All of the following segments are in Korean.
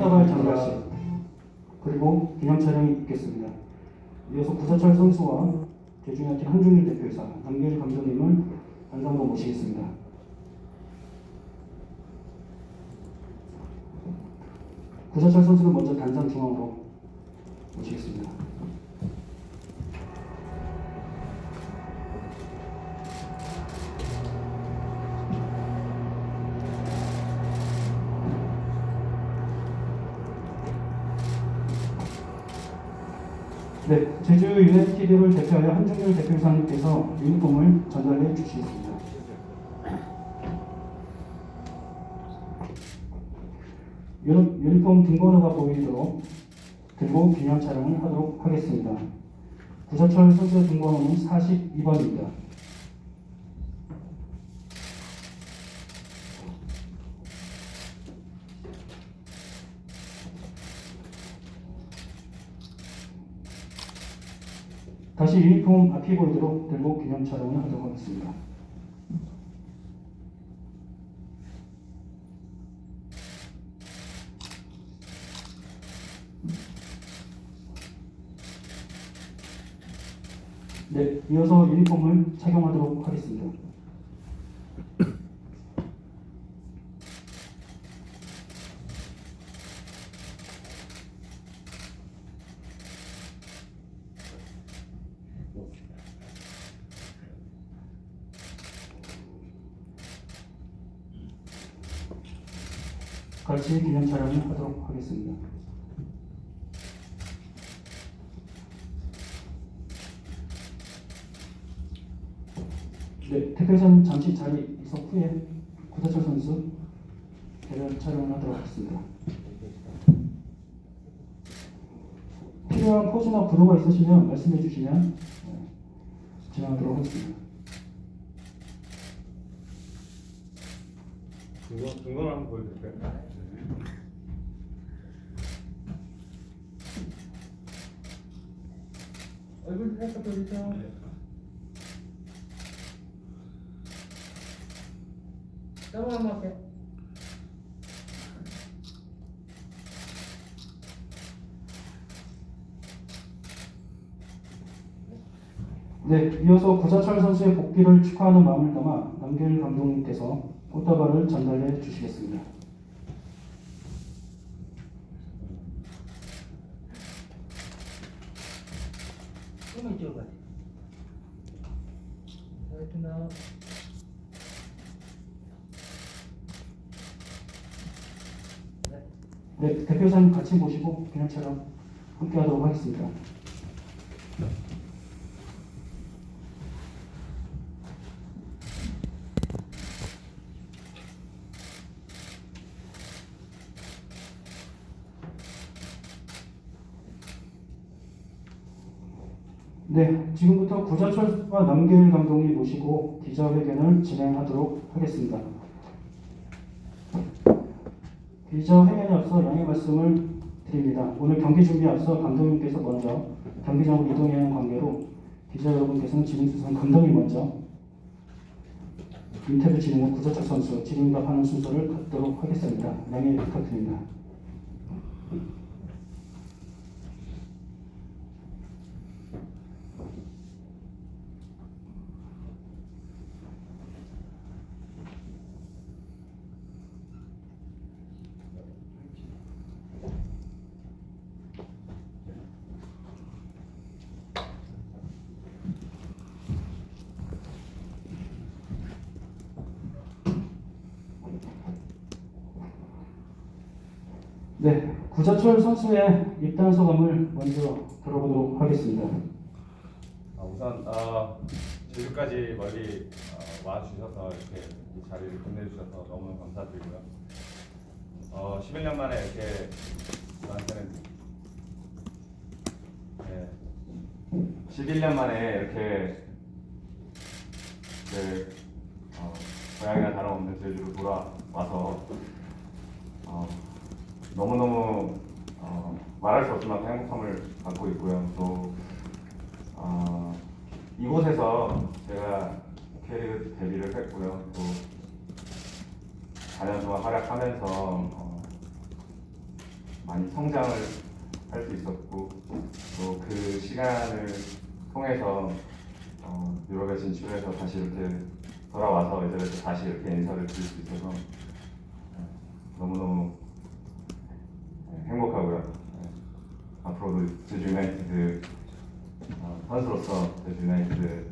꽃다발 장갑식 그리고 기념 촬영이 있겠습니다. 이어서 구사철 선수와 대중야팀 한중일 대표이사 남길 감독님을 단상으로 모시겠습니다. 구사철 선수는 먼저 단상 중앙으로 모시겠습니다. 네, 제주 유나이티드를 대표하여 한중일 대표이사님께서 유니폼을 전달해 주시겠습니다. 유니폼 등번호가 보이도록 들고 기념 촬영을 하도록 하겠습니다. 구사철 선수의 등번호는 42번입니다. 다시 유니폼 앞이 보이도록 들고 기념 촬영을 하도록 하겠습니다. 네, 이어서 유니폼을 착용하도록 하겠습니다. 같이 기념 촬영을 하도록 하겠습니다. 네, 대표선 잠시 자리 이석 후에 구사철 선수 대련 촬영을 하도록 하겠습니다. 필요한 포즈나 구도가 있으시면 말씀해 주시면 진행하도록 하겠습니다. 등건 한번 보여드릴까요? 얼굴 살짝 보여주세요. 네. 따로 한번 할게요. 네, 이어서 구사철 선수의 복귀를 축하하는 마음을 담아 남길 감독님께서 꽃다발을 전달해 주시겠습니다. 조금만 찍어봐. 잘했습니다. 네, 대표사님 같이 모시고 기념 촬영 함께 하도록 하겠습니다. 네, 지금부터 구사철과 남길 감독님 모시고 기자회견을 진행하도록 하겠습니다. 기자회견에 앞서 양해 말씀을 드립니다. 오늘 경기 준비에 앞서 감독님께서 먼저 경기장으로 이동해야 하는 관계로 기자 여러분께서는 진행수선 감독님 먼저 인터뷰 진행 후 구사철 선수 질의응답하는 순서를 갖도록 하겠습니다. 양해 부탁드립니다. 네, 구자철 선수의 입단 소감을 먼저 들어보도록 하겠습니다. 우선 제주까지 멀리 와주셔서 이렇게 이 자리를 끝내주셔서 너무 감사드리고요. 11년 만에 이렇게 저한테는 11년 만에 이렇게 고향이나 다름없는 제주로 돌아와서 너무너무 말할 수 없을 만큼 행복함을 갖고 있고요. 또 이곳에서 제가 K리그 데뷔를 했고요. 또 4년 동안 활약하면서 많이 성장을 할 수 있었고 또 그 시간을 통해서 유럽에 진출해서 다시 이렇게 돌아와서 이제 다시 이렇게 인사를 드릴 수 있어서 너무너무 행복하고요. 앞으로도 제주 유나이티드 선수로서 제주 유나이티드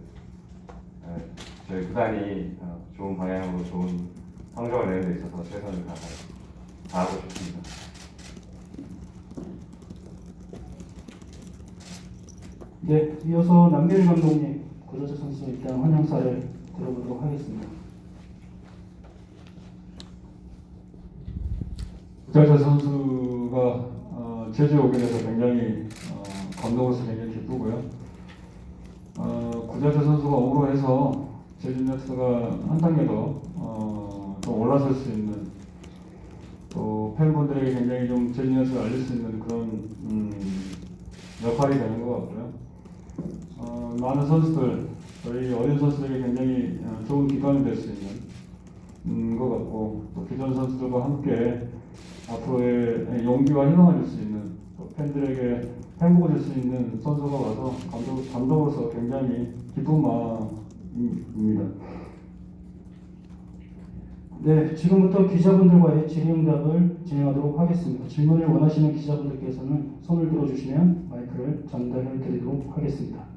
저희 구단이 좋은 방향으로 좋은 성적을 내는 데 있어서 최선을 다하고 싶습니다. 네, 이어서 남길 감독님 구자철 선수 입단 환영사를 들어보도록 하겠습니다. 구자철 선수가 제주에 오게 돼서 굉장히 감독으로서 굉장히 기쁘고요. 구자철 선수가 오로 해서 제주 유나이티드가 한 단계 더 올라설 수 있는 또 팬분들에게 굉장히 좀 제주 유나이티드를 알릴 수 있는 그런 역할이 되는 것 같고요. 많은 선수들, 저희 어린 선수들에게 굉장히 좋은 기반이 될 수 있는 것 같고 또 기존 선수들과 함께 앞으로의 용기와 희망을 줄 수 있는 또 팬들에게 행복을 줄 수 있는 선수가 와서 감독으로서 굉장히 기쁜 마음입니다. 네, 지금부터 기자분들과의 질의응답을 진행하도록 하겠습니다. 질문을 원하시는 기자분들께서는 손을 들어주시면 마이크를 전달해 드리도록 하겠습니다.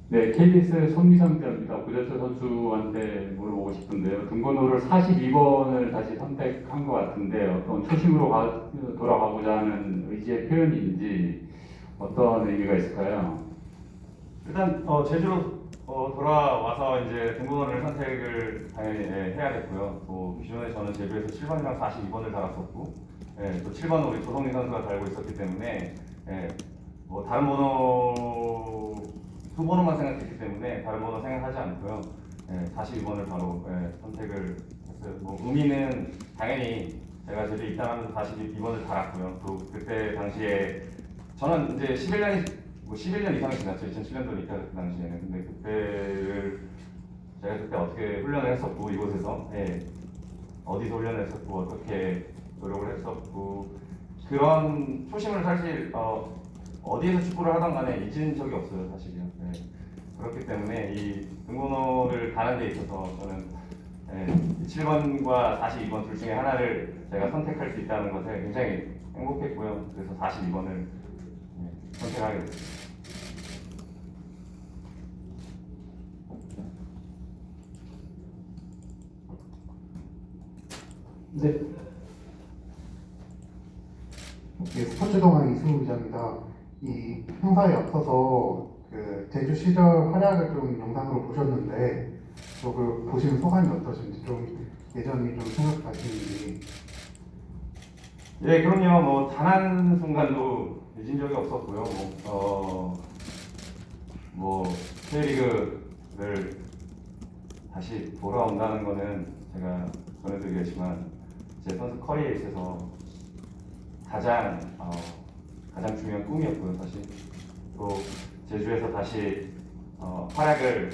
네, KBS의 손미상 기자입니다. 구자철 선수한테 물어보고 싶은데요. 등번호를 42번을 다시 선택한 것 같은데 어떤 초심으로 돌아가고자 하는 의지의 표현인지 어떤 의미가 있을까요? 일단 제주로 돌아와서 이제 등번호를 선택을 당연히 해야겠고요. 또 기존에 저는 제주에서 7번이랑 42번을 달았었고, 또 7번은 우리 조성민 선수가 달고 있었기 때문에 뭐 다른 번호 두 번호만 생각했기 때문에 다른 번호 생각하지 않고요. 42번을 바로 선택을 했어요. 뭐 의미는 당연히 제가 제주 입단하면서 42번을 달았고요. 또 그때 당시에 저는 이제 11년 이상이 지났죠. 2007년도니까 그 당시에는. 근데 그때를 제가 그때 어떻게 훈련을 했었고 이곳에서 어디서 훈련을 했었고 어떻게 노력을 했었고 그런 초심을 사실 어디에서 축구를 하던 간에 잊은 적이 없어요, 사실요. 그렇기 때문에 이 등번호를 다는 데 있어서 저는 7번과 42번 둘 중에 하나를 제가 선택할 수 있다는 것에 굉장히 행복했고요. 그래서 42번을 선택하게 됐습니다. 네, 스포츠 동아리 이승우 기자입니다. 이 행사에 앞서서 그 제주 시절 활약을 좀 영상으로 보셨는데 그 보시는 소감이 어떠신지 좀 예전이 좀 생각나시는지. 예, 그럼요. 뭐 단 한 순간도 잊은 적이 없었고요. 뭐 K리그를 다시 돌아온다는 거는 제가 전해드리겠지만 제 선수 커리어에 있어서 가장 중요한 꿈이었고요. 사실 또 제주에서 다시 활약을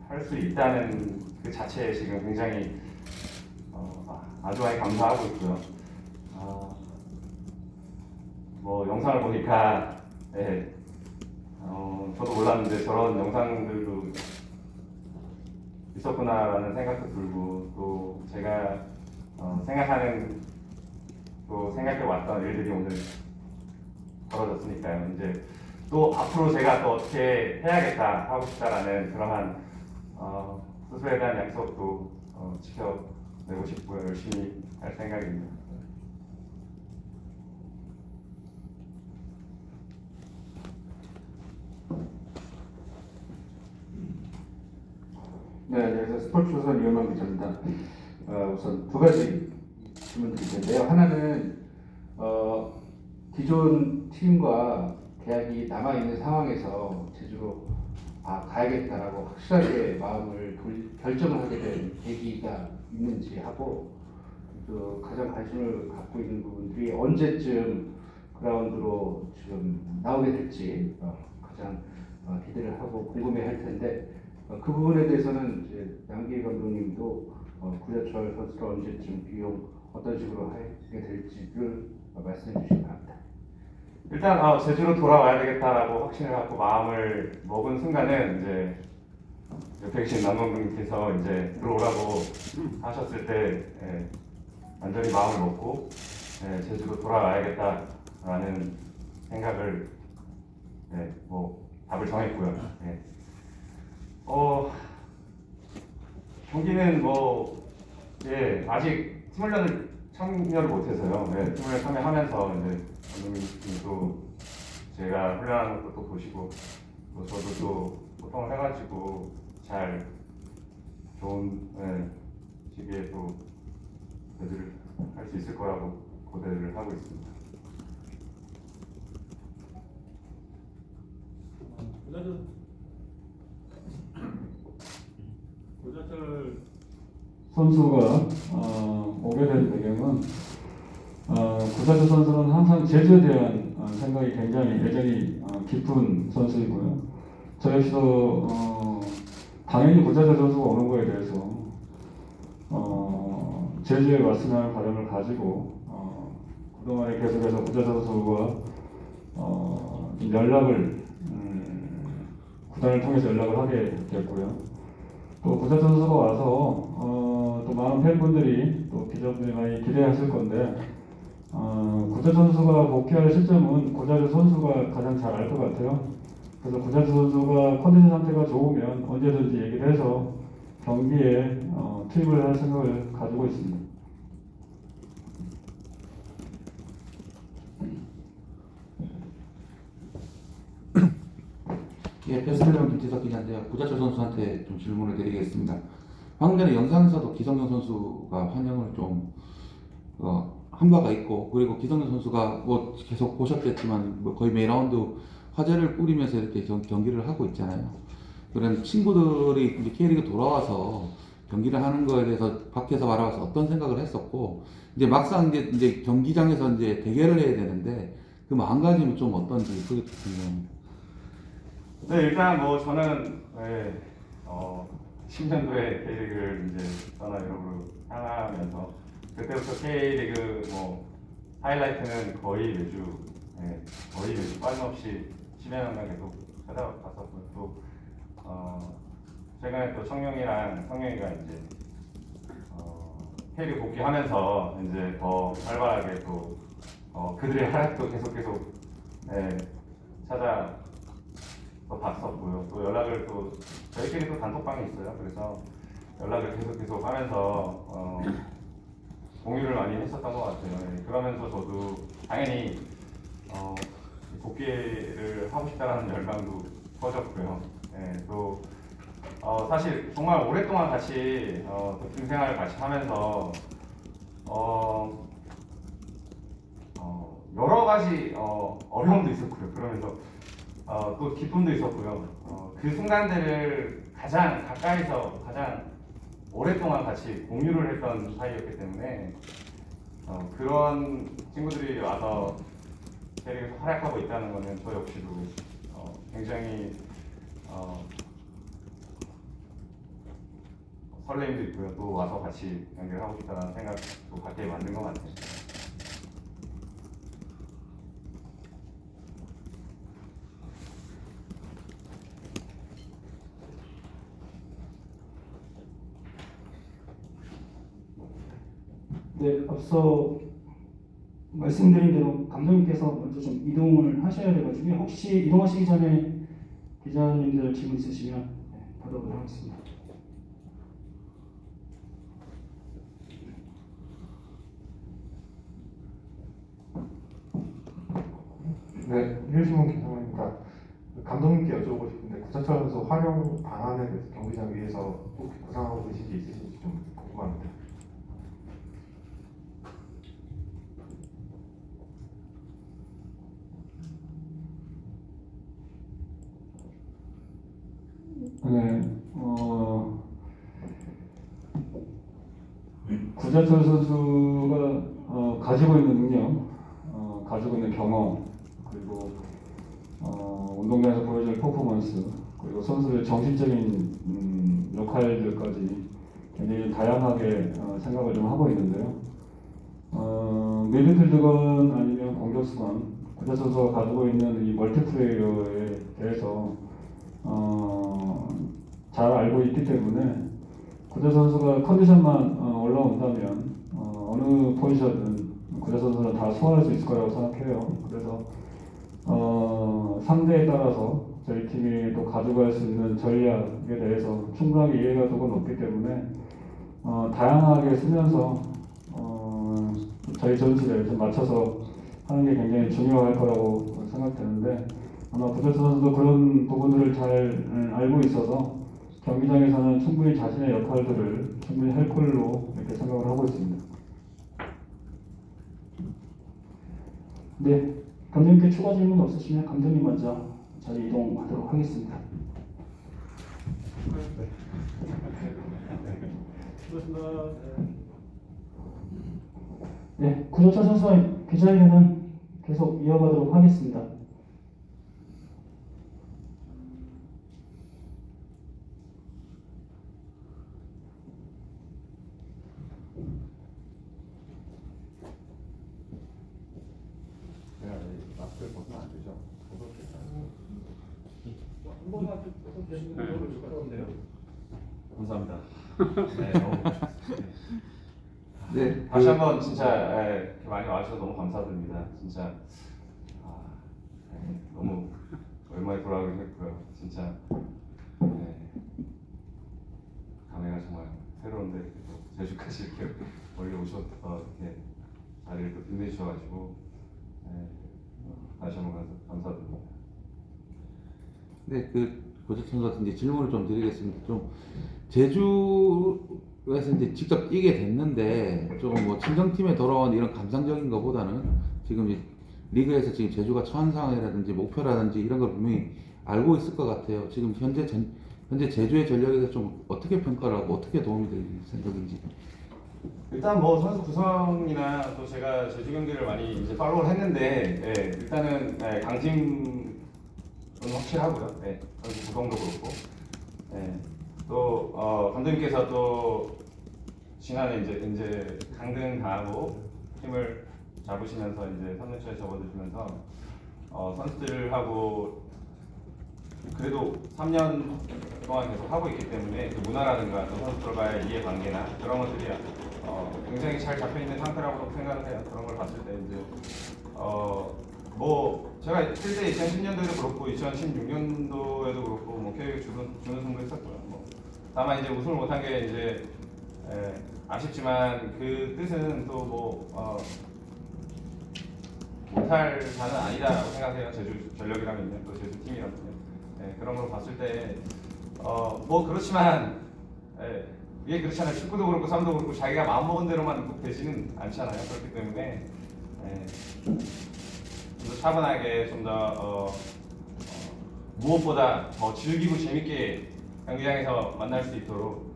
할 수 있다는 그 자체에 지금 굉장히 아주 많이 감사하고 있고요. 뭐 영상을 보니까 저도 몰랐는데 저런 영상들도 있었구나라는 생각도 들고 또 제가 생각하는 또 생각해왔던 일들이 오늘 벌어졌으니까요. 이제 또 앞으로 제가 또 어떻게 해야겠다 하고 싶다라는 그러한 스스로에 대한 약속도 지켜내고 싶고요. 열심히 할 생각입니다. 네, 안녕하세요. 스포츠조선 이현만 기자입니다. 우선 두 가지 질문 드릴 텐데요. 하나는 기존 팀과 계약이 남아있는 상황에서 제주로 가야겠다라고 확실하게 마음을 결정을 하게 된 계기가 있는지 하고, 가장 관심을 갖고 있는 부분들이 언제쯤 그라운드로 지금 나오게 될지 가장 기대를 하고 궁금해할 텐데 그 부분에 대해서는 이제 양기 감독님도 구자철 선수가 언제쯤 비용 어떤 식으로 하게 될지를 말씀해 주시기 바랍니다. 일단 제주로 돌아와야 되겠다라고 확신을 갖고 마음을 먹은 순간은 이제 옆에 계신 남원님께서 이제 들어오라고 하셨을 때 완전히 마음을 먹고 제주로 돌아와야겠다라는 생각을 뭐 답을 정했고요. 경기는 뭐 아직 팀훈련을 참여를 못해서요. 팀훈련 참여하면서 이제 감독님도 제가 훈련하는 것도 보시고 또 저도 또 소통을 해가지고 잘 좋은 시기에 또 대들을 할 수 있을 거라고 고대를 하고 있습니다. 구자철 선수가 오게 된 배경은 구자철 선수는 항상 제주에 대한 생각이 굉장히 애정이 깊은 선수이고요. 저 역시도 당연히 구자철 선수가 오는 거에 대해서 제주에 왔으면 하는 바람을 가지고 그동안에 계속해서 구자철 선수와 좀 연락을 구단을 통해서 연락을 하게 됐고요. 또 구자철 선수가 와서 또 많은 팬분들이 또 기자분들이 많이 기대하실 건데 구자철 선수가 복귀할 시점은 구자철 선수가 가장 잘 알 것 같아요. 그래서 구자철 선수가 컨디션 상태가 좋으면 언제든지 얘기를 해서 경기에 투입을 할 생각을 가지고 있습니다. 예, 패스트리온 김태석 기자인데요. 구자철 선수한테 좀 질문을 드리겠습니다. 방금 전에 영상에서도 기성용 선수가 환영을 좀 한 바가 있고, 그리고 기성용 선수가 뭐 계속 보셨겠지만 뭐 거의 매 라운드 화제를 뿌리면서 이렇게 경기를 하고 있잖아요. 그런 친구들이 이제 K리그 돌아와서 경기를 하는 거에 대해서 밖에서 바라봐서 어떤 생각을 했었고, 이제 막상 이제 경기장에서 이제 대결을 해야 되는데 그 마음가짐이 좀 어떤지 그게 좀 궁금합니다. 네, 일단 뭐 저는 10년도에 K리그를 이제 떠나 유럽으로 향하면서 그때부터 K리그 뭐 하이라이트는 거의 매주 빠짐없이 10여 년간 계속 찾아봤었고요. 또 최근에 또 성룡이가 이제 K리그 복귀하면서 이제 더 활발하게 또 그들의 활약도 계속 찾아 봤었고요. 또 연락을 또 저희끼리 또 단톡방이 있어요. 그래서 연락을 계속 하면서 공유를 많이 했었던 것 같아요. 그러면서 저도 당연히 복귀를 하고 싶다라는 열망도 커졌고요. 또 사실 정말 오랫동안 같이 팀 생활을 같이 하면서 여러 가지 어려움도 있었고요. 그러면서 또 기쁨도 있었고요. 그 순간들을 가장 가까이서 가장 오랫동안 같이 공유를 했던 사이였기 때문에 그런 친구들이 와서 K리그에서 활약하고 있다는 것은 저 역시도 굉장히 설레임도 있고요. 또 와서 같이 연결하고 싶다는 생각도 갖게 만든 것 같아요. 네, 앞서 말씀드린 대로 감독님께서 먼저 좀 이동을 하셔야 돼가지고 혹시 이동하시기 전에 기자님들 질문 있으시면 받아보도록 하겠습니다. 네, 일신문 김성훈입니다. 감독님께 여쭤보고 싶은데 구자철 선수 활용 방안에 대해서 경기장 위에서 혹시 구상하고 계신 게 있으신지 좀 궁금합니다. 네, 구자철 선수가 가지고 있는 능력, 가지고 있는 경험, 그리고 운동장에서 보여줄 퍼포먼스, 그리고 선수의 정신적인 역할들까지 굉장히 다양하게 생각을 좀 하고 있는데요. 미드필드건 아니면 공격수건 구자철 선수가 가지고 있는 이 멀티플레이어에 대해서 잘 알고 있기 때문에 구자철 선수가 컨디션만 올라온다면 어느 포지션은 구자철 선수는 다 소화할 수 있을 거라고 생각해요. 그래서 상대에 따라서 저희 팀이 또 가져갈 수 있는 전략에 대해서 충분하게 이해가 되고 높기 때문에 다양하게 쓰면서 저희 전술에 좀 맞춰서 하는 게 굉장히 중요할 거라고 생각되는데 아마 구자철 선수도 그런 부분들을 잘 알고 있어서 경기장에서는 충분히 자신의 역할들을 충분히 할 걸로 이렇게 생각을 하고 있습니다. 네, 감독님께 추가 질문 없으시면 감독님 먼저 자리 이동하도록 하겠습니다. 네, 구자철 선수와의 기자회견은 계속 이어가도록 하겠습니다. 마스크를 벗으면 안 되죠. 감사합니다. 네, 너무 좋습니다. 네, 다시 한번 진짜 이렇게 많이 와주셔서 너무 감사드립니다. 진짜 너무 오랜만에 돌아오긴 했고요. 진짜 감회가 정말 새로운데 또 제주까지 이렇게 멀리 오셔서 이렇게 자리를 또 빛내주셔가지고 다시 한번 감사드립니다. 네, 구자철 선수 같은 이제 질문을 좀 드리겠습니다. 좀 제주에서 이제 직접 뛰게 됐는데 좀 뭐 친정팀에 돌아온 이런 감상적인 것보다는 지금 이제 리그에서 지금 제주가 처한 상황이라든지 목표라든지 이런 걸 분명히 알고 있을 것 같아요. 지금 현재 제주의 전력에서 좀 어떻게 평가를 하고 어떻게 도움이 될 생각인지. 일단 뭐 선수 구성이나 또 제가 제주 경기를 많이 이제 팔로우를 했는데 일단은 강팀은 확실하고요. 선수 구성도 그렇고 또 감독님께서 또 지난해 이제 강등 당하고 팀을 잡으시면서 이제 3년차에 접어드시면서 선수들하고 그래도 3년 동안 계속 하고 있기 때문에 그 문화라든가 또 선수들과의 이해관계나 그런 것들이 굉장히 잘 잡혀 있는 상태라고 생각을 해요. 그런 걸 봤을 때 이제 뭐 제가 실제 2010년도에도 그렇고 2016년도에도 그렇고 뭐 KU 준우승도 했었고요. 뭐 다만 이제 우승을 못한 게 이제 아쉽지만 그 뜻은 또 뭐 못할 자는 아니다라고 생각해요. 제주 전력이라면요, 또 제주 팀이라면요. 그런 걸 봤을 때 뭐 그렇지만 이게 그렇잖아요. 축구도 그렇고 싸움도 그렇고 자기가 마음먹은 대로만 꼭 되지는 않잖아요. 그렇기 때문에 좀 더 차분하게 좀 더 무엇보다 더 즐기고 재밌게 경기장에서 만날 수 있도록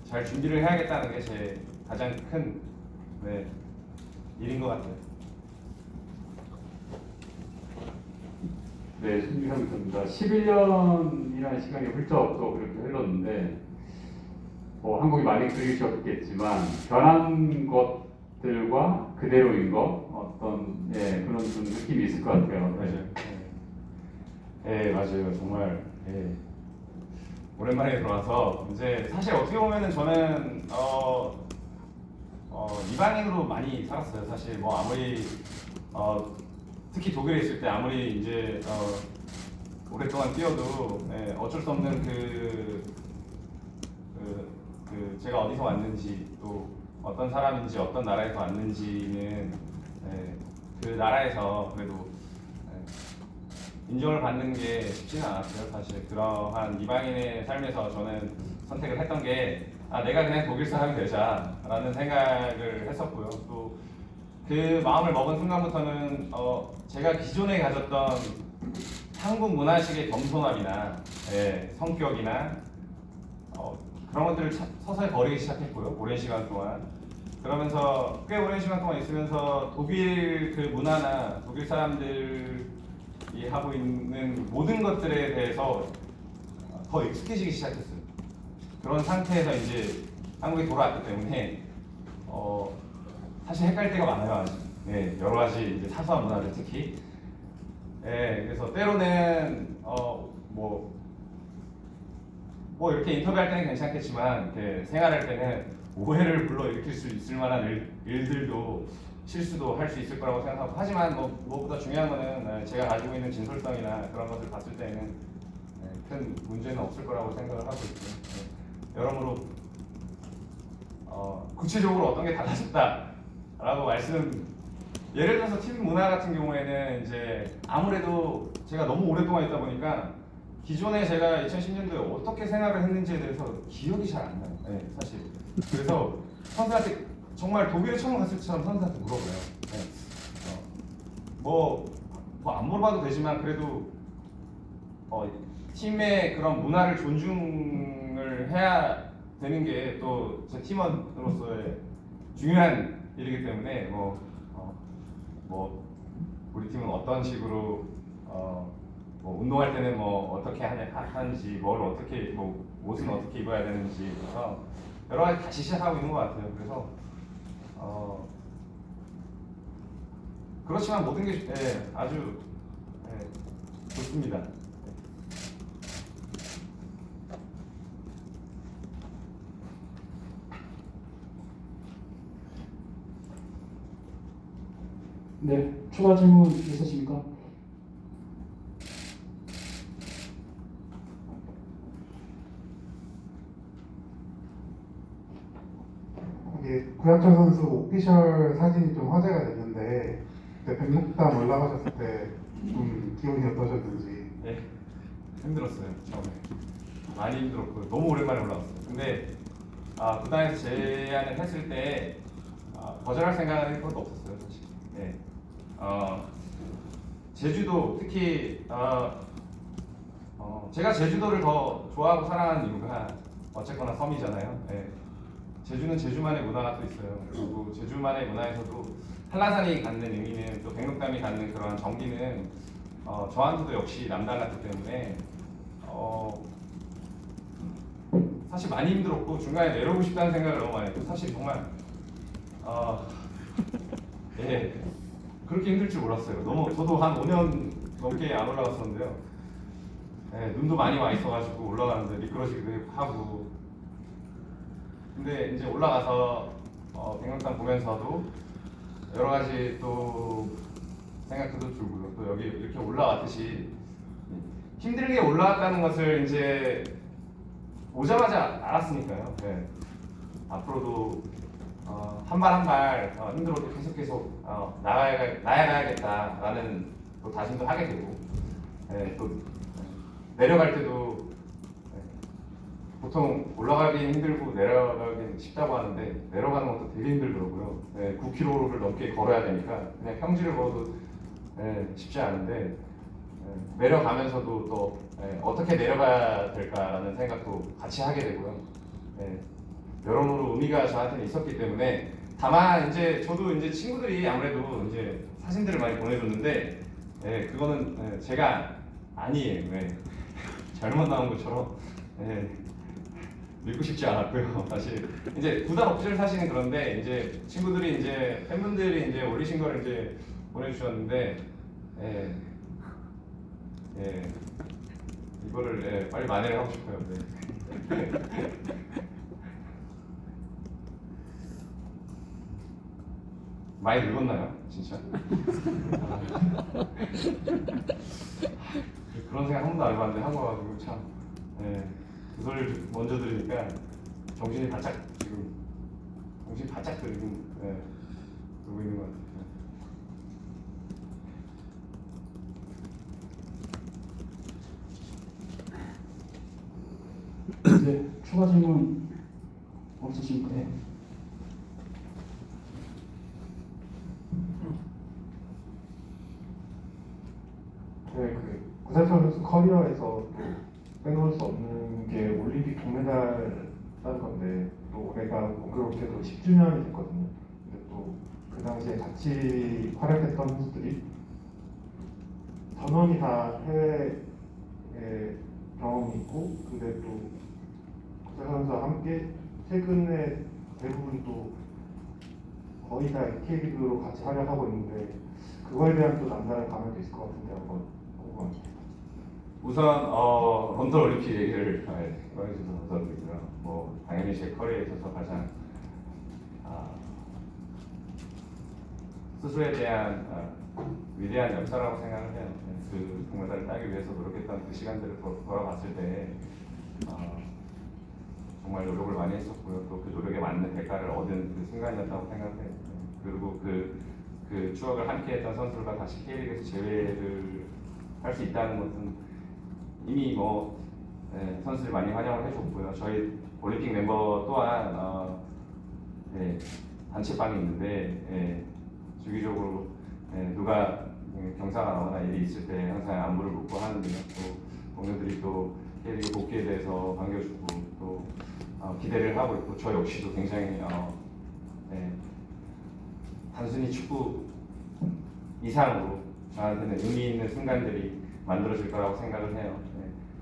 잘 준비를 해야겠다는 게 제 가장 큰 일인 것 같아요. 네, 신기상입니다. 11년이라는 시간이 훌쩍 또 그렇게 흘렀는데 뭐 한국이 많이 그리셨겠지만 변한 것들과 그대로인 것 어떤 그런 좀 느낌이 있을 것 같아요. 맞아요. 맞아요. 정말 오랜만에 들어와서 이제 사실 어떻게 보면은 저는 이방인으로 많이 살았어요. 사실 뭐 아무리 특히 독일에 있을 때 아무리 이제 오랫동안 뛰어도 어쩔 수 없는 제가 어디서 왔는지 또 어떤 사람인지 어떤 나라에서 왔는지는 그 나라에서 그래도 인정을 받는 게 쉽지는 않았어요. 사실 그러한 이방인의 삶에서 저는 선택을 했던 게 내가 그냥 독일 사람이 되자라는 생각을 했었고요. 또 그 마음을 먹은 순간부터는 제가 기존에 가졌던 한국 문화식의 겸손함이나 성격이나 그런 것들을 서서히 버리기 시작했고요. 오랜 시간 동안. 그러면서 꽤 오랜 시간 동안 있으면서 독일 그 문화나 독일 사람들이 하고 있는 모든 것들에 대해서 더 익숙해지기 시작했어요. 그런 상태에서 이제 한국에 돌아왔기 때문에 사실 헷갈릴 때가 많아요. 아직. 네, 여러 가지 이제 사소한 문화들 특히. 네, 그래서 때로는 뭐 이렇게 인터뷰할 때는 괜찮겠지만 이렇게 생활할 때는 오해를 불러일으킬 수 있을 만한 일들도 실수도 할 수 있을 거라고 생각하고, 하지만 무엇보다 중요한 거는 제가 가지고 있는 진솔성이나 그런 것을 봤을 때는 큰 문제는 없을 거라고 생각을 하고 있고요. 여러모로 구체적으로 어떤 게 달라졌다라고 예를 들어서 팀 문화 같은 경우에는 이제 아무래도 제가 너무 오랫동안 있다 보니까 기존에 제가 2010년도에 어떻게 생활을 했는지에 대해서 기억이 잘 안 나요. 네, 사실. 그래서 선수한테 정말 독일에 처음 갔을 때처럼 선수한테 물어봐요. 네. 뭐 안 물어봐도 되지만 그래도 팀의 그런 문화를 존중을 해야 되는 게 또 제 팀원으로서의 중요한 일이기 때문에 우리 팀은 어떤 식으로 운동할 때는 어떻게 하는지, 뭘 어떻게 옷은 어떻게 입어야 되는지, 그래서 여러 가지 다시 시작하고 있는 것 같아요. 그래서 그렇지만 모든 게 아주 좋습니다. 네, 추가 질문 있으십니까? 이게 구약철 선수 오피셜 사진이 좀 화제가 됐는데 그때 백록담 올라가셨을 때 좀 기분이 어떠셨는지. 네, 힘들었어요. 처음에 많이 힘들었고 너무 오랜만에 올라왔어요. 근데 구단에서 제안을 했을 때 거절할 생각은 한 번도 없었어요, 사실. 네. 제주도 특히 제가 제주도를 더 좋아하고 사랑하는 이유가 어쨌거나 섬이잖아요. 네. 제주는 제주만의 문화가 또 있어요. 그리고 제주만의 문화에서도 한라산이 갖는 의미는, 또 백록담이 갖는 그런 정기는 저한테도 역시 남달랐기 때문에 사실 많이 힘들었고 중간에 내려오고 싶다는 생각을 너무 많이 했고, 사실 정말 그렇게 힘들 줄 몰랐어요. 저도 한 5년 넘게 안 올라갔었는데요. 눈도 많이 와 있어가지고 올라가는데 미끄러지기도 하고. 근데 이제 올라가서 백록담 보면서도 여러 가지 또 생각도 들고요. 또 여기 이렇게 올라왔듯이 힘들게 올라왔다는 것을 이제 오자마자 알았으니까요. 네. 앞으로도 한 발 한 발 힘들어도 계속 나아가야겠다라는 또 다짐도 하게 되고, 또 내려갈 때도 보통 올라가긴 힘들고 내려가긴 쉽다고 하는데 내려가는 것도 되게 힘들더라고요. 9km를 넘게 걸어야 되니까 그냥 평지를 걸어도 쉽지 않은데 내려가면서도 또 어떻게 내려가야 될까라는 생각도 같이 하게 되고요. 여러모로 의미가 저한테는 있었기 때문에, 다만 이제 저도 이제 친구들이 아무래도 이제 사진들을 많이 보내줬는데 그거는 제가 아니에요. 잘못 나온 것처럼 믿고 싶지 않았고요. 사실 이제 구단 오피셜 사진은 그런데 이제 친구들이 이제 팬분들이 이제 올리신 거를 이제 보내주셨는데 이거를 빨리 만회를 하고 싶어요. 많이 늙었나요, 진짜? 그런 생각 한 번도 안 해봤는데 하고 와가지고 참. 그 소리를 먼저 들으니까 정신이 바짝 들고 있는 것 같아요. 네, 추가 질문 없으십니까? 네. 구자철 선수 커리어에서 또 빼놓을 수 없는 게 올림픽 동메달 건데 또 올해가 공교롭게도 10주년이 됐거든요. 근데 또 그 당시에 같이 활약했던 선수들이 전원이 다 해외에 경험이 있고, 근데 또 구자 선수와 함께 최근에 대부분 또 거의 다 K리그로 같이 활약하고 있는데 그거에 대한 또 남다른 감회도 있을 것 같은데 한번 궁금합니다. 우선 런던 올림픽 얘기를 꺼내주셔서 감사드리고요. 뭐 당연히 제 커리어에 있어서 가장 스스로에 대한 위대한 역사라고 생각을 해요. 그 금메달을 따기 위해서 노력했던 그 시간들을 돌아봤을 때 정말 노력을 많이 했었고요. 또 그 노력에 맞는 대가를 얻은 그 순간이었다고 생각해요. 그리고 그 추억을 함께했던 선수들과 다시 K리그에서 재회를 할 수 있다는 것은 이미 선수들 많이 환영을 해줬고요. 저희 올림픽 멤버 또한 단체방이 있는데 주기적으로 누가 경사가 나거나 일이 있을 때 항상 안부를 묻고 하는데요. 또 동료들이 또 K리그 복귀에 대해서 반겨주고 또 기대를 하고 있고, 저 역시도 굉장히 단순히 축구 이상으로 저한테는 의미 있는 순간들이 만들어질 거라고 생각을 해요.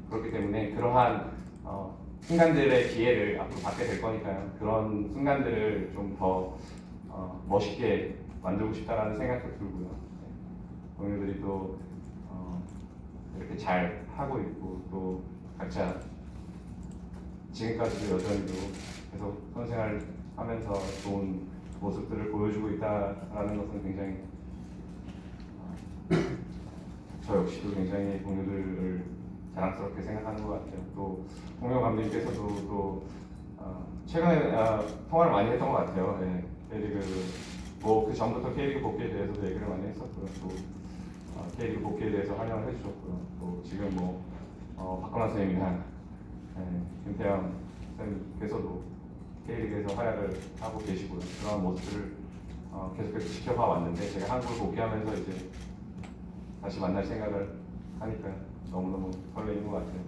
그렇기 때문에 그러한 순간들의 기회를 앞으로 받게 될 거니까요. 그런 순간들을 좀 더 멋있게 만들고 싶다라는 생각도 들고요. 동료들이 또 이렇게 잘 하고 있고, 또 각자 지금까지도 여전히도 계속 선생활 하면서 좋은 모습들을 보여주고 있다라는 것은 굉장히 저 역시도 굉장히 동료들을 자랑스럽게 생각하는 것 같아요. 또 홍명 감독님께서도 또 최근에 통화를 많이 했던 것 같아요. K리그 그 전부터 K리그 복귀에 대해서도 얘기를 많이 했었고요. 또 K리그 복귀에 대해서 환영을 해주셨고요. 또 지금 박건환 선생님이나 김태형 선생님께서도 K리그에서 활약을 하고 계시고요. 그런 모습들을 계속해서 지켜봐 왔는데, 제가 한국을 복귀하면서 이제 다시 만날 생각을 하니까 너무너무 설레이는 것 같아요.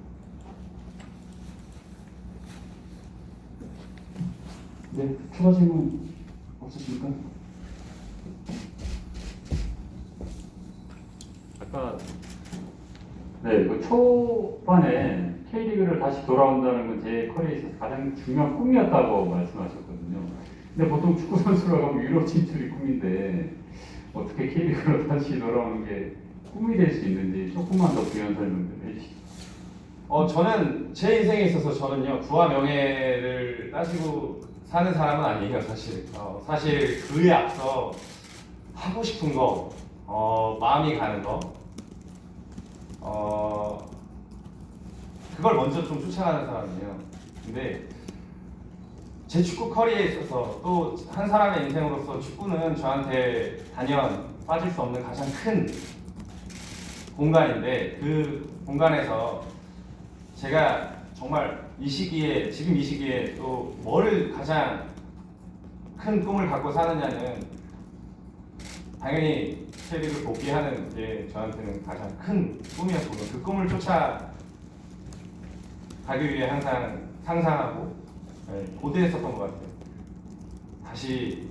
네, 추가 질문 없으십니까? 아까 그 초반에 K리그를 다시 돌아온다는 건 제 커리어에 있어서 가장 중요한 꿈이었다고 말씀하셨거든요. 근데 보통 축구 선수라고 하면 유럽 진출이 꿈인데 어떻게 K리그로 다시 돌아오는 게 꿈이 될 수 있는지 조금만 더 부연 설명 좀 해주시죠. 저는 제 인생에 있어서 저는요, 부와 명예를 따지고 사는 사람은 아니에요, 사실. 사실 그에 앞서 하고 싶은 거, 마음이 가는 거, 그걸 먼저 좀 쫓아가는 사람이에요. 근데 제 축구 커리어에 있어서 또 한 사람의 인생으로서 축구는 저한테 단연 빠질 수 없는 가장 큰 공간인데, 그 공간에서 제가 정말 지금 이 시기에 또 뭐를 가장 큰 꿈을 갖고 사느냐는 당연히 K리그를 복귀하는 게 저한테는 가장 큰 꿈이었고요. 그 꿈을 쫓아가기 위해 항상 상상하고 고대했었던 것 같아요. 다시,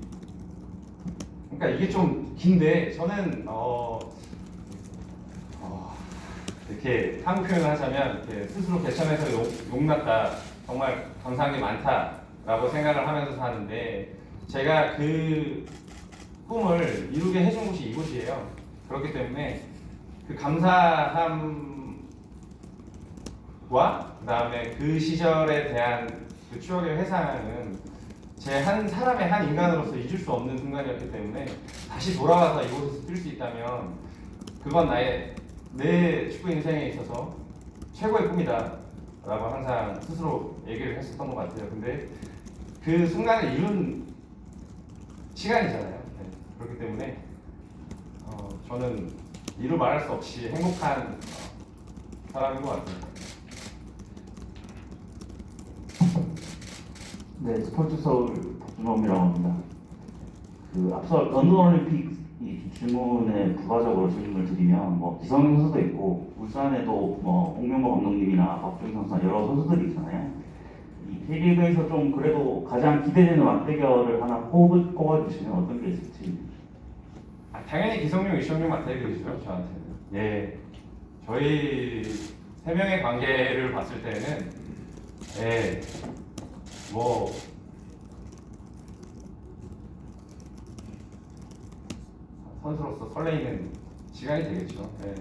그러니까 이게 좀 긴데 저는 이렇게 한국 표현을 하자면 이렇게 스스로 개천에서 용났다, 정말 감사한 게 많다라고 생각을 하면서 사는데, 제가 그 꿈을 이루게 해준 곳이 이곳이에요. 그렇기 때문에 그 감사함과 그다음에 그 시절에 대한 그 추억의 회상은 제 한 사람의 한 인간으로서 잊을 수 없는 순간이었기 때문에, 다시 돌아와서 이곳에서 뛸 수 있다면 그건 내 축구 인생에 있어서 최고의 꿈이다 라고 항상 스스로 얘기를 했었던 것 같아요. 근데 그 순간을 이룬 시간이잖아요. 그렇기 때문에 저는 이루 말할 수 없이 행복한 사람인 것 같아요. 네, 스포츠 서울 박준범이라고 합니다. 앞서 런던 올림픽 이 질문에 부가적으로 질문을 드리면, 기성용 선수도 있고 울산에도 홍명보 감독님이나 박주희 선수나 여러 선수들이 있잖아요. 이 K리그에서 좀 그래도 가장 기대되는 맞대결을 하나 꼽아주시면 어떤 게 있을지. 당연히 기성용, 이성용 맞대결이죠, 저한테는. 예, 저희 세 명의 관계를 봤을 때는, 예, 뭐 선수로서 설레이는 시간이 되겠죠. 예.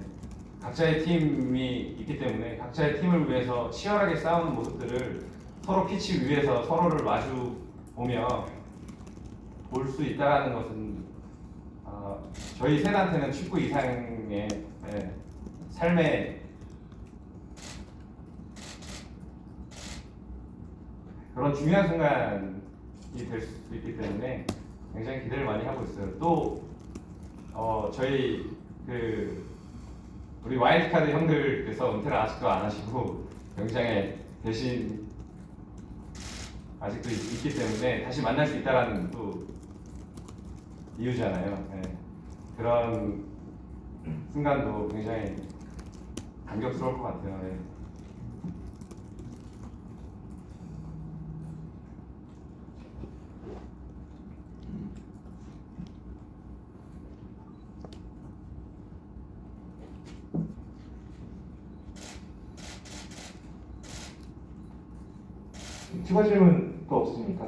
각자의 팀이 있기 때문에 각자의 팀을 위해서 치열하게 싸우는 모습들을 서로 피치 위에서 서로를 마주 보며 볼 수 있다는 것은 저희 셋한테는 축구 이상의 삶의 그런 중요한 순간이 될 수 있기 때문에 굉장히 기대를 많이 하고 있어요. 또 저희 우리 와일드카드 형들께서 은퇴를 아직도 안 하시고 경기장에 대신 아직도 있기 때문에 다시 만날 수 있다라는 또 이유잖아요. 네. 그런 순간도 굉장히 감격스러울 것 같아요. 네. 추가 질문 또 없습니까?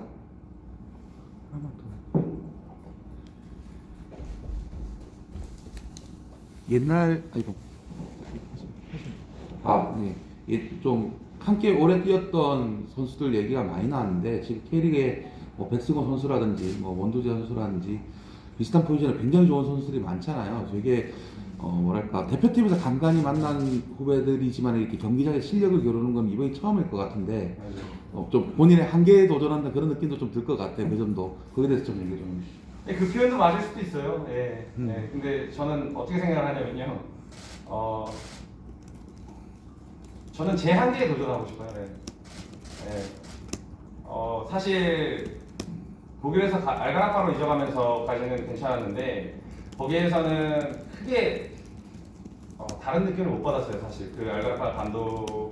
옛날 좀 함께 오래 뛰었던 선수들 얘기가 많이 나왔는데 지금 K리그에 뭐 백승호 선수라든지 뭐 원두재 선수라든지 비슷한 포지션에 굉장히 좋은 선수들이 많잖아요. 되게 뭐랄까 대표팀에서 간간히 만난 후배들이지만 이렇게 경기장에 실력을 겨루는 건 이번이 처음일 것 같은데 좀 본인의 한계에 도전한다 그런 느낌도 좀 들 것 같아요. 그 점도 거기에 대해서 좀 얘기 좀 해주시죠. 네, 그 표현도 맞을 수도 있어요. 예. 네, 근데 저는 어떻게 생각을 하냐면요. 저는 제 한계에 도전하고 싶어요. 네. 네. 사실 독일에서 알가나파로 이적하면서까지는 괜찮았는데 거기에서는 크게 다른 느낌을 못 받았어요. 사실 그 알가나파 감독님도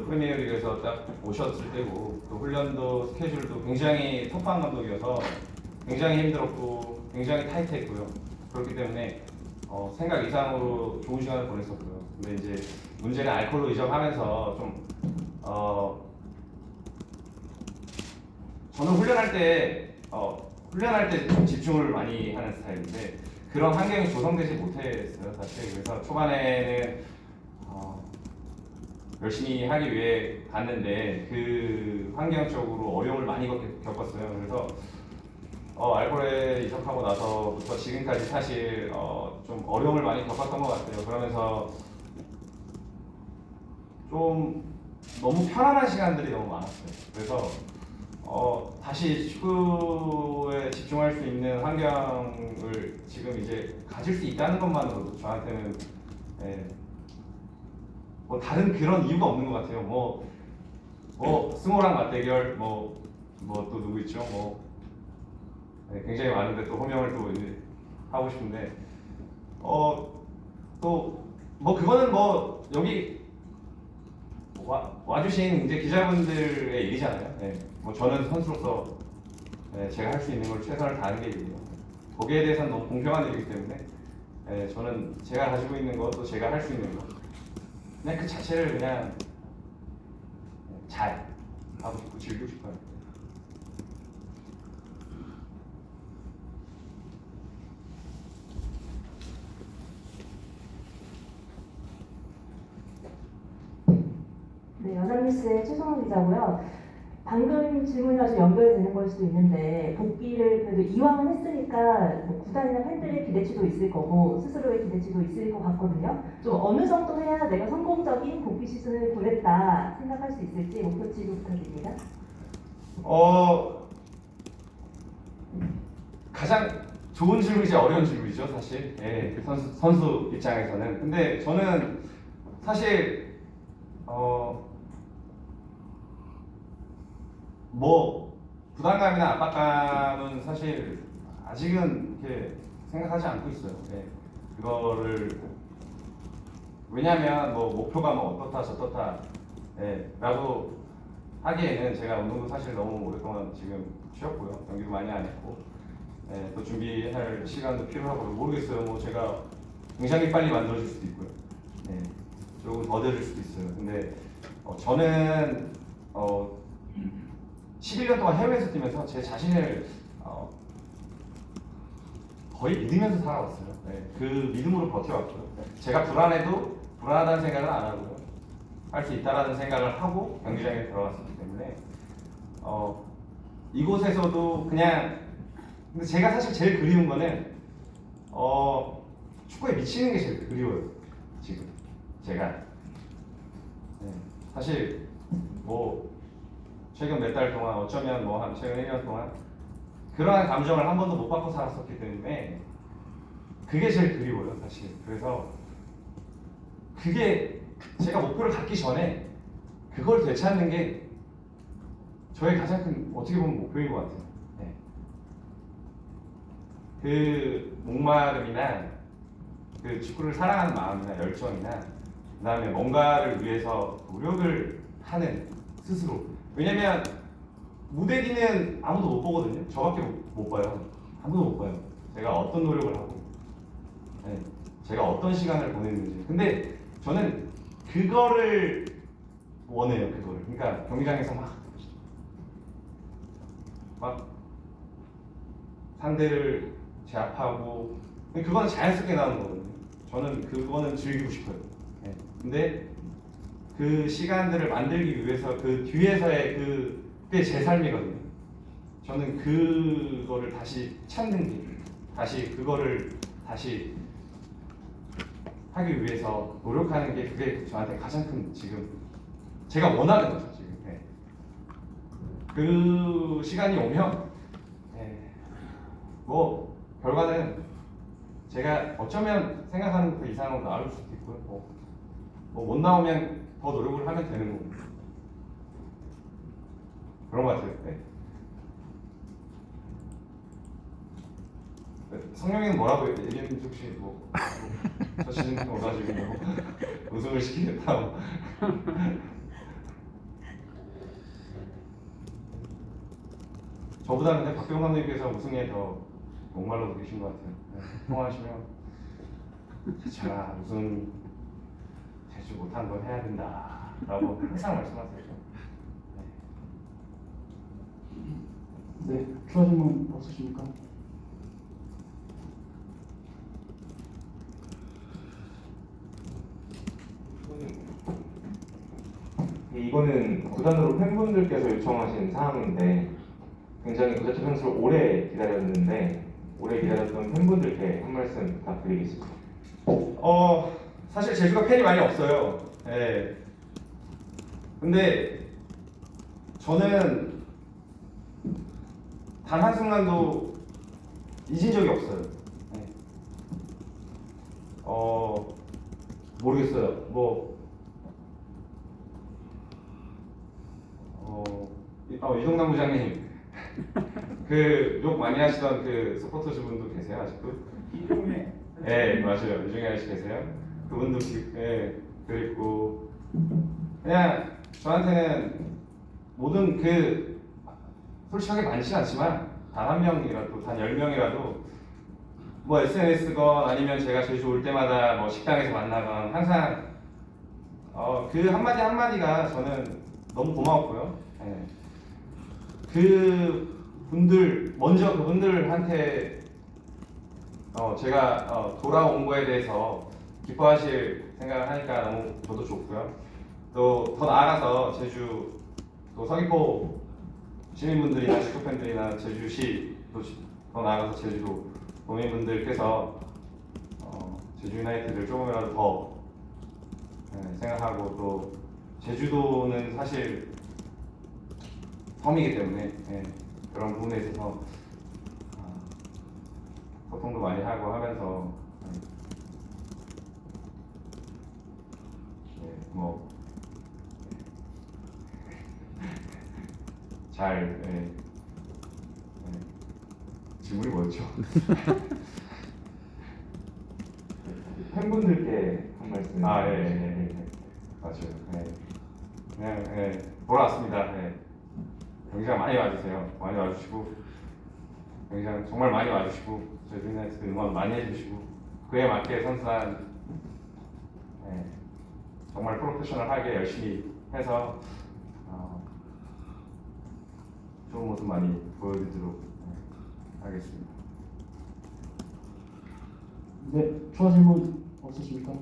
프리미어리그에서 딱 오셨을 때고 또 훈련도 스케줄도 굉장히 터프한 감독이어서 굉장히 힘들었고 굉장히 타이트했고요. 그렇기 때문에 생각 이상으로 좋은 시간을 보냈었고요. 근데 이제 문제는 알콜로 이적하면서 좀 저는 훈련할 때 집중을 많이 하는 스타일인데 그런 환경이 조성되지 못했어요, 사실. 그래서 초반에는 열심히 하기 위해 갔는데 그 환경적으로 어려움을 많이 겪었어요. 그래서 알콜에 이적하고 나서부터 지금까지 사실 좀 어려움을 많이 겪었던 것 같아요. 그러면서 좀 너무 편안한 시간들이 너무 많았어요. 그래서 다시 축구에 집중할 수 있는 환경을 지금 이제 가질 수 있다는 것만으로도 저한테는 뭐 다른 그런 이유가 없는 것 같아요. 뭐 승호랑 맞대결 뭐 또 누구 있죠? 굉장히 많은데 또 호명을 또 이제 하고 싶은데 또 뭐 그거는 뭐 여기 와주신 이제 기자분들의 일이잖아요. 뭐 저는 선수로서 제가 할 수 있는 걸 최선을 다하는 게 일이고요. 거기에 대해서는 너무 공평한 일이기 때문에 저는 제가 가지고 있는 것 또 제가 할 수 있는 것 그냥 그 자체를 그냥 잘 하고 싶고 즐기고 싶어요. 네, 연합뉴스의 최성원 기자고요. 방금 질문이 아주 연결되는 걸 수도 있는데 복귀를 그래도 이왕은 했으니까 뭐 구단이나 팬들의 기대치도 있을 거고 스스로의 기대치도 있을 것 같거든요. 좀 어느 정도 해야 내가 성공적인 복귀 시즌을 보냈다 생각할 수 있을지 목표치도 부탁드립니다. 가장 좋은 질문이지 어려운 질문이죠, 사실. 그 선수 입장에서는. 근데 저는 사실 뭐 부담감이나 압박감은 사실 아직은 이렇게 생각하지 않고 있어요. 그거를 왜냐하면 뭐 목표가 뭐 어떻다 저떻다 라고 하기에는 제가 운동도 사실 너무 오랫동안 지금 쉬었고요. 경기도 많이 안 했고, 또 준비할 시간도 필요하고 모르겠어요. 뭐 제가 굉장히 빨리 만들어질 수도 있고요. 조금 더뎌질 수도 있어요. 근데 저는 11년 동안 해외에서 뛰면서 제 자신을 거의 믿으면서 살아왔어요. 그 믿음으로 버텨왔고요. 제가 불안해도 불안하다는 생각을 안 하고요. 할 수 있다라는 생각을 하고 경기장에 들어갔었기 때문에 이곳에서도 그냥 근데 제가 사실 제일 그리운 거는 축구에 미치는 게 제일 그리워요. 지금 제가 사실 뭐 최근 몇 달 동안 어쩌면 뭐 한 최근 1년 동안 그러한 감정을 한 번도 못 받고 살았었기 때문에 그게 제일 그리워요, 사실. 그래서 그게 제가 목표를 갖기 전에 그걸 되찾는 게 저의 가장 큰 어떻게 보면 목표인 것 같아요. 그 목마름이나 그 축구를 사랑하는 마음이나 열정이나 그다음에 뭔가를 위해서 노력을 하는 스스로. 왜냐면 무대 뒤는 아무도 못 보거든요. 저밖에 못 봐요. 아무도 못 봐요. 제가 어떤 노력을 하고 제가 어떤 시간을 보냈는지. 근데 저는 그거를 원해요. 그거를. 그러니까 경기장에서 막 상대를 제압하고 그거는 자연스럽게 나오는 거거든요. 저는 그거는 즐기고 싶어요. 근데 그 시간들을 만들기 위해서 그 뒤에서의 그게 제 삶이거든요. 저는 그거를 다시 찾는 게, 다시 그거를 다시 하기 위해서 노력하는 게 그게 저한테 가장 큰 지금 제가 원하는 거죠. 지금 그 시간이 오면 뭐 결과는 제가 어쩌면 생각하는 그 이상으로 나올 수도 있고요. 뭐 못 나오면 더 노력을 하면 되는 거고 그런 것 같아요. 성령이는 뭐라고 얘기했는지 혹시 저 시즌 오가지고 우승을 시키겠다 뭐. 저보다는 근데 박병호 감독님께서 우승에 더 목말라도 계신 것 같아요. 통화하시면 자 우승 제주 못한 건 해야 된다라고 항상 말씀하세요. 네, 추가 질문 없으십니까? 이거는 구단으로 팬분들께서 요청하신 사항인데 굉장히 구자철 선수를 오래 기다렸는데 오래 기다렸던 팬분들께 한 말씀 부탁드리겠습니다. 사실 제주가 팬이 많이 없어요. 근데 저는 단 한순간도 잊은 적이 없어요. 모르겠어요. 이동남 부장님 그 욕 많이 하시던 그 서포터즈 분도 계세요 아직도? 이중에 맞아요. 이중에 아저씨 계세요. 그분도 그랬고 그냥 저한테는 모든 그 솔직하게 많지 않지만 단 한 명이라도 단 10명이라도 뭐 SNS건 아니면 제가 제주 올 때마다 뭐 식당에서 만나건 항상 그 한마디 한마디가 저는 너무 고마웠고요. 그 분들 먼저 그분들한테 제가 돌아온 거에 대해서 기뻐하실 생각을 하니까 너무 저도 좋고요. 또 더 나아가서 제주 또 서귀포 시민분들이나 축구 팬들이나 제주시 또 더 나아가서 제주도 도민분들께서 제주 유나이티드를 조금이라도 더 생각하고 또 제주도는 사실 섬이기 때문에 그런 부분에 있어서 소통도 많이 하고 하면서 잘 질문이 뭐였죠? 팬분들께 한 말씀. 맞아요. 그냥 돌아왔습니다. 네. 경기장 많이 와주세요. 많이 와주시고 경기장 정말 많이 와주시고 저희 빅나이트 응원 많이 해주시고 그에 맞게 선수단 정말 프로페셔널하게 열심히 해서 좋은 모습 많이 보여드리도록 하겠습니다. 네, 추가 질문 없으십니까?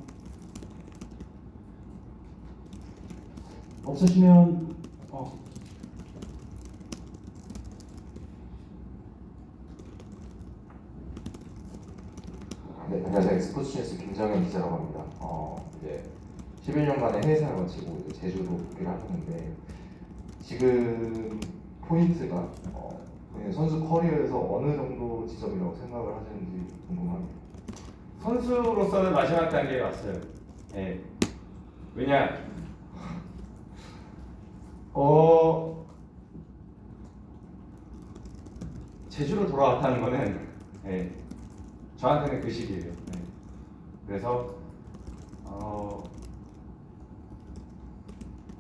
없으시면 네, 안녕하세요. 스포츠뉴스 김정현 기자라고 합니다. 이제 11년간의 해외 생활을 마치고 이제 제주로 복귀를 하셨는데 지금 포인트가 본인 선수 커리어에서 어느 정도 지점이라고 생각을 하시는지 궁금합니다. 선수로서는 마지막 단계에 왔어요. 예. 왜냐? 제주로 돌아왔다는 거는 저한테는 그 시기예요. 그래서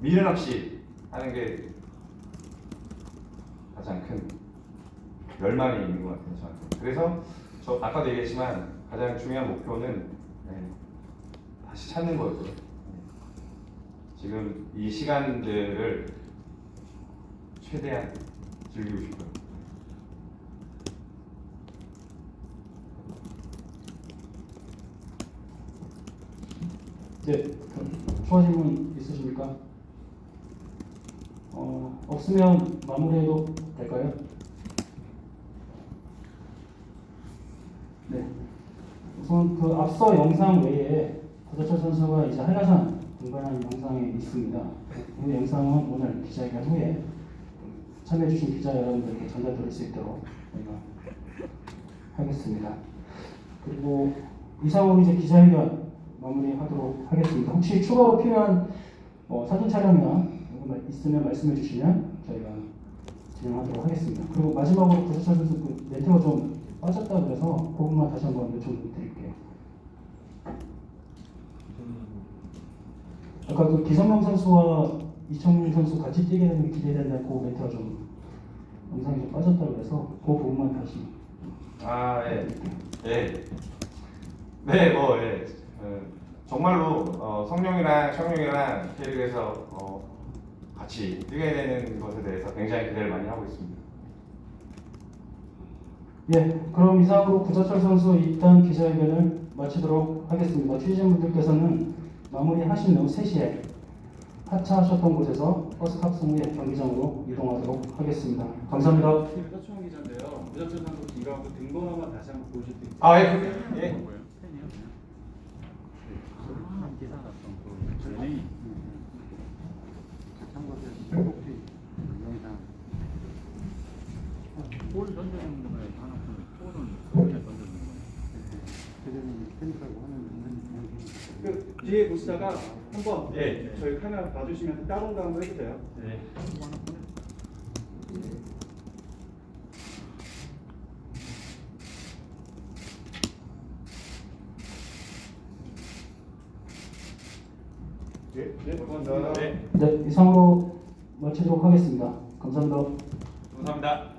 미련 없이 하는 게 가장 큰 열망이 있는 것 같아요. 저한테. 그래서 저 아까도 얘기했지만 가장 중요한 목표는 다시 찾는 거였고요. 지금 이 시간들을 최대한 즐기고 싶어요. 네, 추가 질문 있으십니까? 없으면 마무리해도 될까요? 네. 우선 그 앞서 영상 외에 구자철 선수가 이제 한라산 등반하는 영상이 있습니다. 그 영상은 오늘 기자회견 후에 참여해주신 기자 여러분들께 전달드릴 수 있도록 저희가 하겠습니다. 그리고 이상으로 이제 기자회견 마무리하도록 하겠습니다. 혹시 추가로 필요한 사진 촬영이나 이런 거 있으면 말씀해 주시면 저희가 진행하도록 하겠습니다. 그리고 마지막으로 구자철 선수 그 네트워크 좀 빠졌다 그래서 그 부분만 다시 한번 요청 드릴게요. 아까 그 기성용 선수와 이청용 선수 같이 뛰게 되는 게 기대된다는 그 멘트가 좀 영상이 좀 빠졌다 그래서 그 부분만 다시. 정말로 성룡이랑 청룡이랑 K리그에서 같이 뛰게 되는 것에 대해서 굉장히 기대를 많이 하고 있습니다. 예, 그럼 이상으로 구자철 선수 일단 기자회견을 마치도록 하겠습니다. 취재진분들께서는 마무리하신 후 3시에 하차하셨던 곳에서 버스 탑승 후에 경기장으로 이동하도록 하겠습니다. 감사합니다. 서충원 기자인데요. 구자철 선수 이거하고 등번호만 다시 한번 보실 수 있어요? 기사 났던 그 연예인 참고해서 행복히 영상 볼 던져주는 거에 하나 볼은 그렇게 던져주는 거예요. 그전에 팬들하고 하는 그 뒤에 보시다가 한번 저희 카메라 봐주시면 따봉도 한번 해주세요. 네. 감사합니다. 네, 이상으로 마치도록 하겠습니다. 감사합니다. 감사합니다.